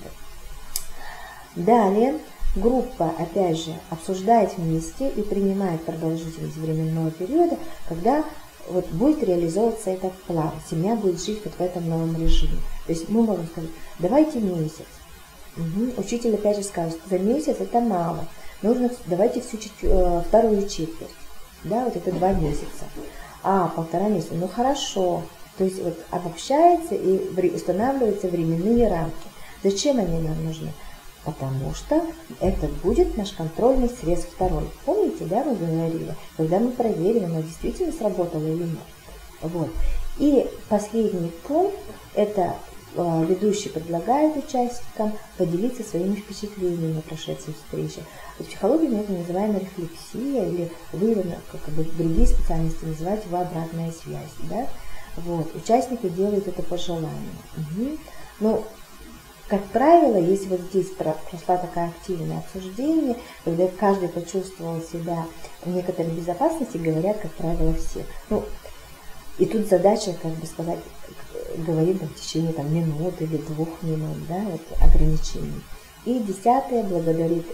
Далее. Группа, опять же, обсуждает вместе и принимает продолжительность временного периода, когда вот будет реализовываться этот план. Семья будет жить вот в этом новом режиме. То есть мы можем сказать, давайте месяц. Учитель опять же скажет, за месяц это мало. Нужно, давайте всю 2-ю четверть. Да, вот это 2 месяца. 1,5 месяца. Ну хорошо. То есть вот обобщается и устанавливаются временные рамки. Зачем они нам нужны? Потому что это будет наш контрольный срез 2-й. Помните, да, мы говорили, когда мы проверим, оно действительно сработало или нет. Вот. И последний пункт, это ведущий предлагает участникам поделиться своими впечатлениями на прошедшей встрече. В психологии мы это называем рефлексия, или вы, как бы другие специальности называют его обратная связь. Да? Вот. Участники делают это по желанию. Ну, как правило, если вот здесь прошла такая активное обсуждение, когда каждый почувствовал себя в некоторой безопасности, говорят, как правило, все. Ну, и тут задача, как бы сказать, говорим в течение там, минут или 2 минут, да, вот ограничений. И 10-е благодарит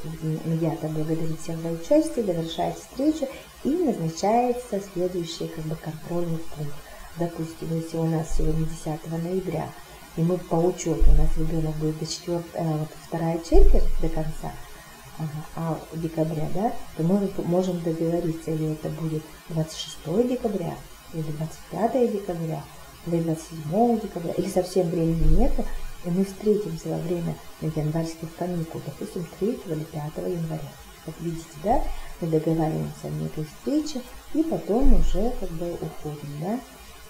медиатор, благодарит всех за участие, завершает встречу и назначается следующий как бы контрольный пункт. Допустим, если у нас сегодня 10 ноября, и мы по учету, у нас ребенок будет до 2-я четверть до конца декабря, да, то мы можем договориться, или это будет 26 декабря, или 25 декабря, или 27 декабря, или совсем времени нету, и мы встретимся во время январских каникул, допустим, 3 или 5 января. Как видите, да, мы договариваемся о некой встрече, и потом уже как бы уходим, да,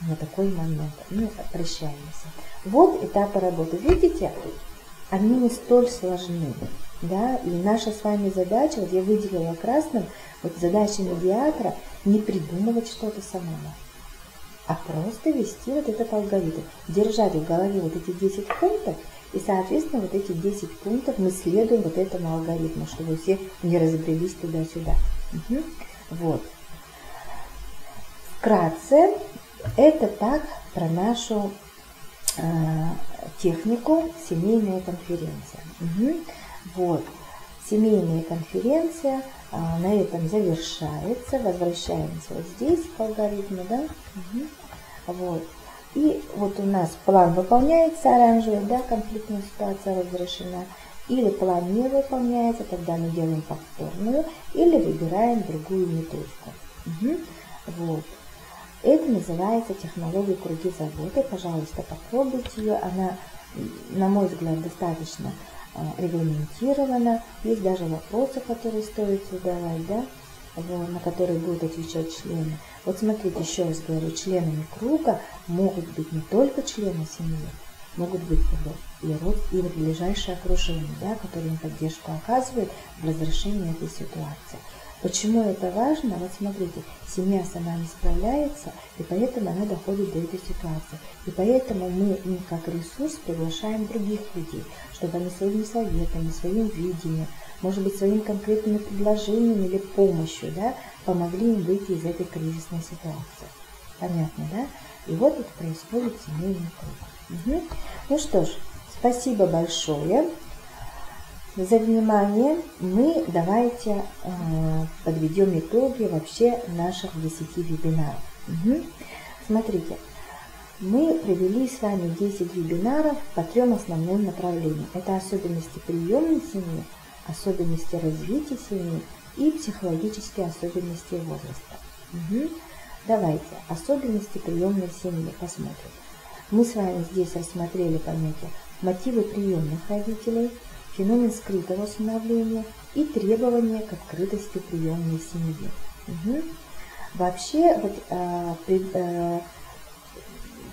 на такой момент, ну, прощаемся. Вот этапы работы. Видите, они не столь сложны, да, и наша с вами задача, вот я выделила красным, вот задача медиатора не придумывать что-то самому, а просто вести вот этот алгоритм, держать в голове вот эти 10 пунктов, и, соответственно, вот эти 10 пунктов мы следуем вот этому алгоритму, чтобы все не разбрелись туда-сюда. Вот. Вкратце, это так про нашу технику семейная конференция. Вот. Семейная конференция на этом завершается. Возвращаемся вот здесь к алгоритму, да? Вот. И вот у нас план выполняется, оранжевый, да, конфликтная ситуация разрешена. Или план не выполняется, тогда мы делаем повторную, или выбираем другую методику. Вот. Это называется технология круги заботы. Пожалуйста, попробуйте ее. Она, на мой взгляд, достаточно регламентирована. Есть даже вопросы, которые стоит задавать, да, вот, на которые будут отвечать члены. Вот смотрите, еще раз говорю, членами круга могут быть не только члены семьи, могут быть и ближайшее окружение, да, которое им поддержку оказывает в разрешении этой ситуации. Почему это важно? Вот смотрите, семья сама не справляется, и поэтому она доходит до этой ситуации. И поэтому мы им как ресурс приглашаем других людей, чтобы они своими советами, своим видением, может быть, своими конкретными предложениями или помощью, да, помогли им выйти из этой кризисной ситуации. Понятно, да? И вот это происходит в семейном круге. Ну что ж, спасибо большое за внимание. Мы давайте подведем итоги вообще наших 10 вебинаров. Смотрите, мы провели с вами 10 вебинаров по 3 основным направлениям. Это особенности приемной семьи, особенности развития семьи и психологические особенности возраста. Давайте особенности приемной семьи посмотрим. Мы с вами здесь рассмотрели понятие мотивы приемных родителей, феномен скрытого усыновления и требования к открытости приемной семьи. Вообще, вот,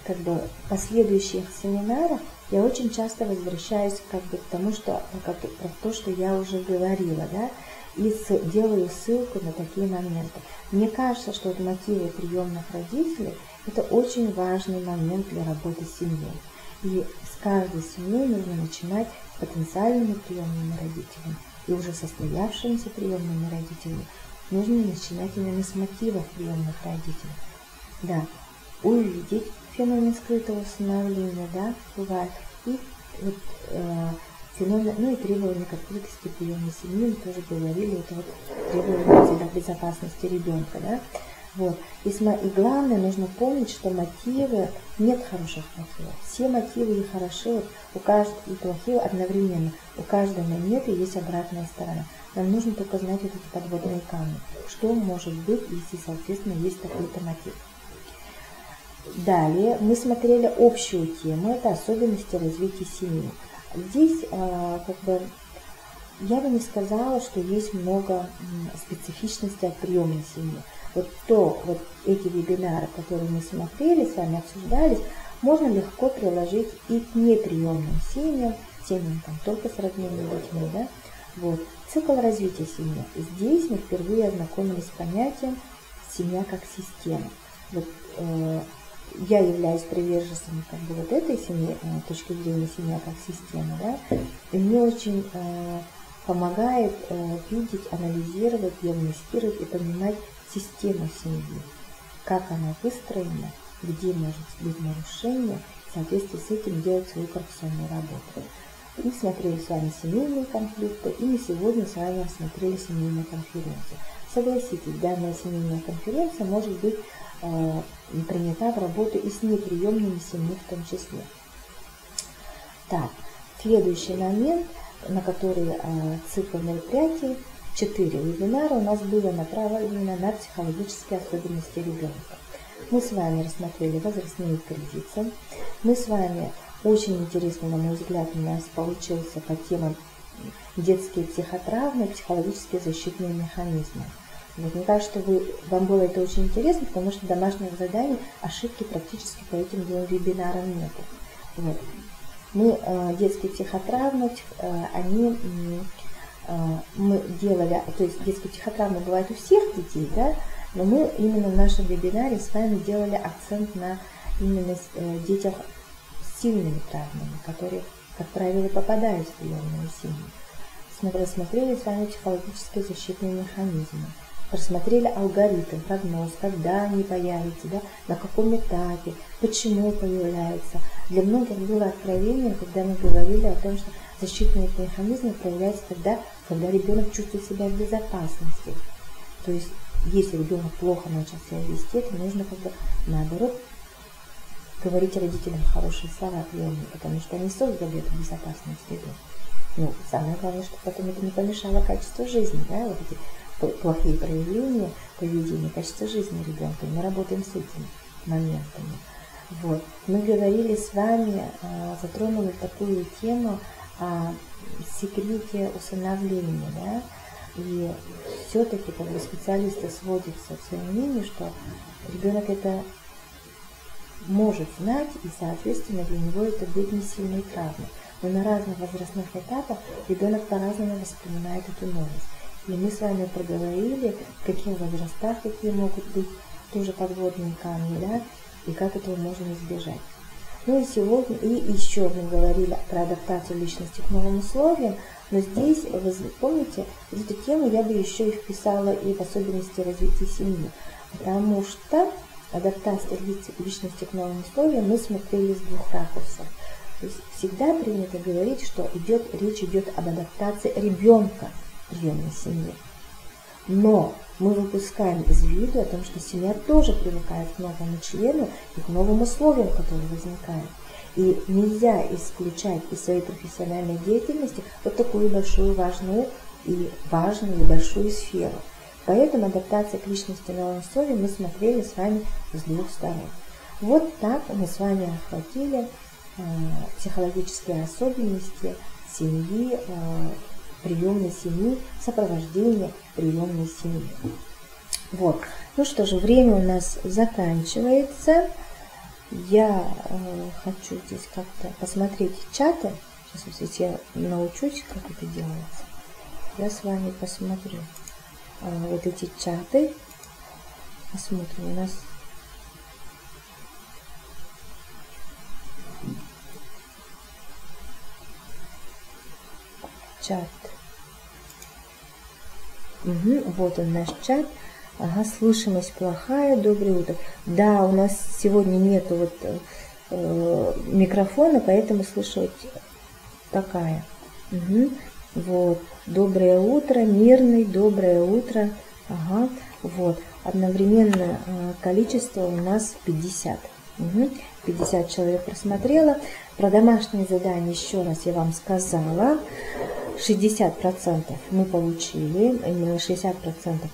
как бы последующих семинарах я очень часто возвращаюсь как бы к тому, что про то, что я уже говорила, да, и делаю ссылку на такие моменты. Мне кажется, что вот мотивы приемных родителей – это очень важный момент для работы с семьей. И с каждой семьей нужно начинать с потенциальными приемными родителями и уже состоявшимися приемными родителями. Нужно начинать именно с мотивов приемных родителей. Да, увидеть феномен скрытого усыновления, да, бывает, и вот, феномен, ну и требования к открытости приемной семьи, мы тоже говорили, это вот требования безопасности ребенка, да. Вот. И главное, нужно помнить, что мотивы, нет хороших мотивов. Все мотивы и хороши, у каждого и плохие одновременно. У каждой монеты есть обратная сторона. Нам нужно только знать вот эти подводные камни. Что может быть, если, соответственно, есть такой-то мотив. Далее мы смотрели общую тему, это особенности развития семьи. Здесь как бы я бы не сказала, что есть много специфичностей от приемной семьи. Вот эти вебинары, которые мы смотрели, с вами обсуждались, можно легко приложить и к неприемным семьям там, только с родными детьми, да? Вот. Цикл развития семьи. Здесь мы впервые ознакомились с понятием семья как система. Вот, я являюсь приверженцем как бы вот этой семьи, точки зрения семья как система, да? И мне очень помогает видеть, анализировать, диагностировать и понимать систему семьи, как она выстроена, где может быть нарушение, в соответствии с этим делать свою профессиональную работу. Мы смотрели с вами семейные конфликты, и мы сегодня с вами рассмотрели семейную конференцию. Согласитесь, данная семейная конференция может быть принята в работу и с неприемными семьями в том числе. Так, следующий момент, на который цикл мероприятий, 4 вебинара у нас было направлено на психологические особенности ребенка. Мы с вами рассмотрели возрастные кризисы. Мы с вами, очень интересно, на мой взгляд, у нас получился по темам детские психотравмы, психологические защитные механизмы. Вот, мне кажется, что вам было это очень интересно, потому что домашних заданий, ошибки практически по этим 2 вебинарам нету. Вот. Мы детские психотравмы, мы делали, то есть детские психотравмы бывают у всех детей, да, но мы именно в нашем вебинаре с вами делали акцент на именно детях с сильными травмами, которые, как правило, попадают в приемные семьи. Мы рассмотрели с вами психологические защитные механизмы, рассмотрели алгоритм, прогноз, когда они появятся, да, на каком этапе, почему появляются. Для многих было откровением, когда мы говорили о том, что защитные механизмы проявляются тогда, когда ребенок чувствует себя в безопасности. То есть, если ребенок плохо начал себя вести, то нужно как бы наоборот говорить родителям хорошие слова, приемные, потому что они создали эту безопасную среду. Ну, самое главное, чтобы потом это не помешало качеству жизни, да, вот эти плохие проявления, поведения, качества жизни ребенка. Мы работаем с этими моментами. Вот. Мы говорили с вами, затронули такую тему о секрете усыновления, да, и все-таки как бы специалисты сводятся к своему мнению, что ребенок это может знать, и, соответственно, для него это будет не сильной травмой. Но на разных возрастных этапах ребенок по-разному воспринимает эту новость. И мы с вами проговорили, в каких возрастах какие могут быть тоже подводные камни, да, и как этого можно избежать. Ну и сегодня, и еще мы говорили про адаптацию личности к новым условиям, но здесь, вы помните, эту тему я бы еще и вписала и в особенности развития семьи, потому что адаптация личности к новым условиям мы смотрели с двух ракурсов. То есть всегда принято говорить, что речь идет об адаптации ребенка в приемной семье. Но мы выпускаем из виду о том, что семья тоже привыкает к новому члену и к новым условиям, которые возникают. И нельзя исключать из своей профессиональной деятельности вот такую большую важную и большую сферу. Поэтому адаптация к личности новым условиям мы смотрели с вами с двух сторон. Вот так мы с вами охватили психологические особенности семьи, приемной семьи, сопровождение приемной семьи. Вот. Ну что же, время у нас заканчивается. Я хочу здесь как-то посмотреть чаты. Сейчас, если я научусь, как это делается, я с вами посмотрю вот эти чаты. Посмотрим, у нас чат. Вот он наш чат. Ага, слышимость плохая. Доброе утро. Да, у нас сегодня нету микрофона, поэтому слышать такая. Вот. Доброе утро, мирный, доброе утро. Ага, вот. Одновременно количество у нас 50. 50 человек просмотрело. Про домашние задания еще раз я вам сказала. 60% мы получили, именно 60%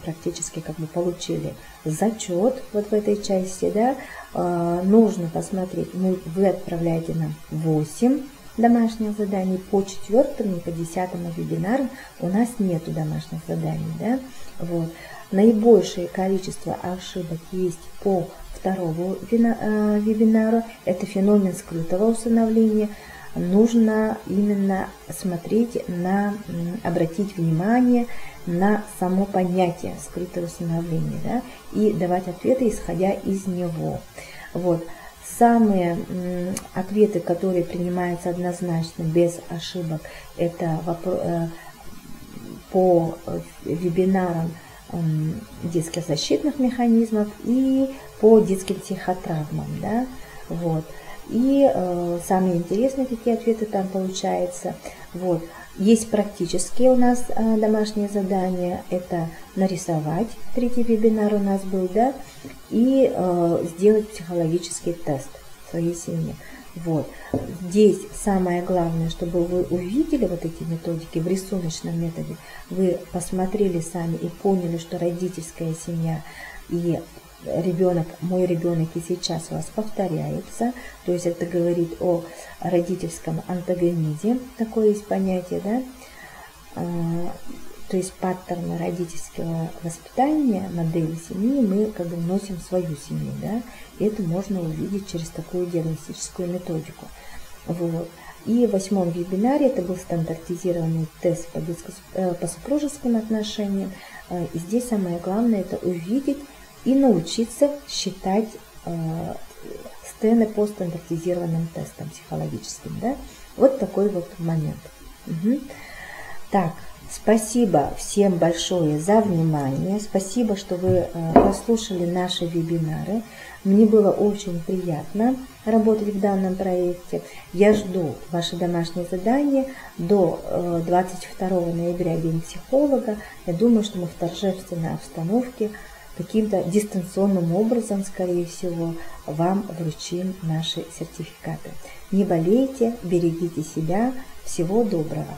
практически как бы получили зачет вот в этой части, да. Нужно посмотреть, вы отправляете нам 8 домашних заданий, по 4-му и по 10-му вебинару у нас нету домашних заданий, да. Вот. Наибольшее количество ошибок есть по 2-му вебинару, это феномен скрытого усыновления. Нужно именно смотреть обратить внимание на само понятие скрытого усыновления, да, и давать ответы, исходя из него. Вот. Самые ответы, которые принимаются однозначно, без ошибок, это по вебинарам детских защитных механизмов и по детским психотравмам, да, вот. И самые интересные какие ответы там получаются. Вот. Есть практические у нас домашние задания. Это нарисовать, 3-й вебинар у нас был, да, и сделать психологический тест в своей семье. Вот. Здесь самое главное, чтобы вы увидели вот эти методики в рисуночном методе, вы посмотрели сами и поняли, что родительская семья и мой ребенок и сейчас у вас повторяется, то есть это говорит о родительском антагонизме, такое есть понятие, да, то есть паттерны родительского воспитания, модели семьи мы как бы вносим в свою семью, да, и это можно увидеть через такую диагностическую методику. Вот. И в 8-м вебинаре это был стандартизированный тест по супружеским отношениям, и здесь самое главное это увидеть и научиться считать сцены по стандартизированным тестам психологическим, да? Вот такой вот момент. Так, Спасибо всем большое за внимание. Спасибо, что вы прослушали наши вебинары. Мне было очень приятно работать в данном проекте. Я жду ваши домашние задания до 22 ноября, День психолога. Я думаю, что мы в торжественной обстановке каким-то дистанционным образом, скорее всего, вам вручим наши сертификаты. Не болейте, берегите себя. Всего доброго!